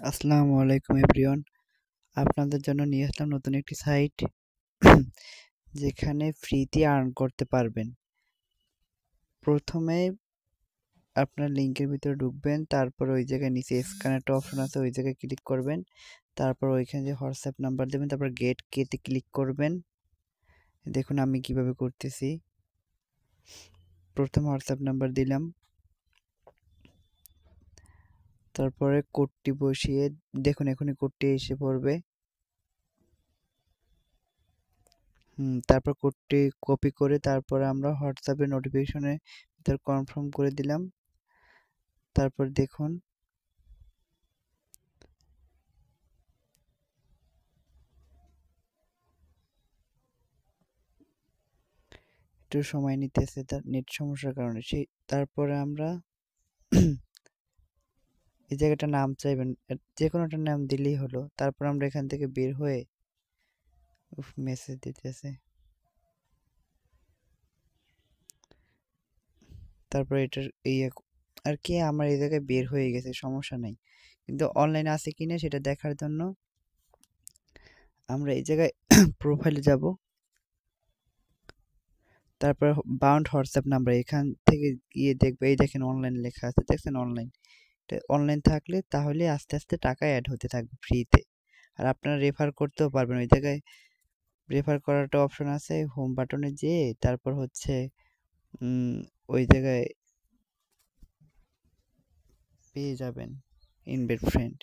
আসসালামু আলাইকুম এভরিওয়ান। আপনাদের জন্য নিয়ে আসলাম নতুন একটি সাইট যেখানে ফ্রিতে আর্ন করতে পারবেন। প্রথমে আপনার লিংকের ভিতরে ঢুকবেন, তারপর ওই জায়গায় নিচে স্ক্যান একটা অপশন আছে, ওই জায়গায় ক্লিক করবেন। তারপর ওইখানে যে হোয়াটসঅ্যাপ নাম্বার দেবেন, তারপর গেট কেতে ক্লিক করবেন। দেখুন আমি কিভাবে করতেছি। প্রথম হোয়াটসঅ্যাপ নাম্বার দিলাম, তারপরে কোডটি বসিয়ে দেখুন এখনই কোডটি এসে পড়বে। তারপর কোডটি কপি করে তারপরে আমরা হোয়াটসঅ্যাপে নোটিফিকেশনে ভিতর কনফার্ম করে দিলাম। তারপর দেখুন একটু সময় নিতেছে, তার নেট সমস্যার কারণে। তারপরে আমরা এই জায়গাটা নাম চাইবেন, যে কোনো একটা নাম দিলেই হলো। তারপর আমরা এখান থেকে বের হয়ে মেসেজ দিতেছে, তারপর এটার এই আর কি আমার এই জায়গায় বের হয়ে গেছে, সমস্যা নাই। কিন্তু অনলাইন আছে কিনা সেটা দেখার জন্য আমরা এই জায়গায় প্রোফাইলে যাব, তারপর বাউন্ড হোয়াটসঅ্যাপ নাম্বার এখান থেকে গিয়ে দেখবে, এই দেখেন অনলাইন লেখা আছে, দেখছেন অনলাইন। অনলাইন থাকলে তাহলে আস্তে আস্তে টাকা অ্যাড হতে থাকবে ফ্রিতে। আর আপনারা রেফার করতেও পারবেন, ওই জায়গায় রেফার করার একটা অপশন আছে, হোম বাটনে যেয়ে তারপর হচ্ছে ওই জায়গায় পেয়ে যাবেন ইনভাইট ফ্রেন্ড।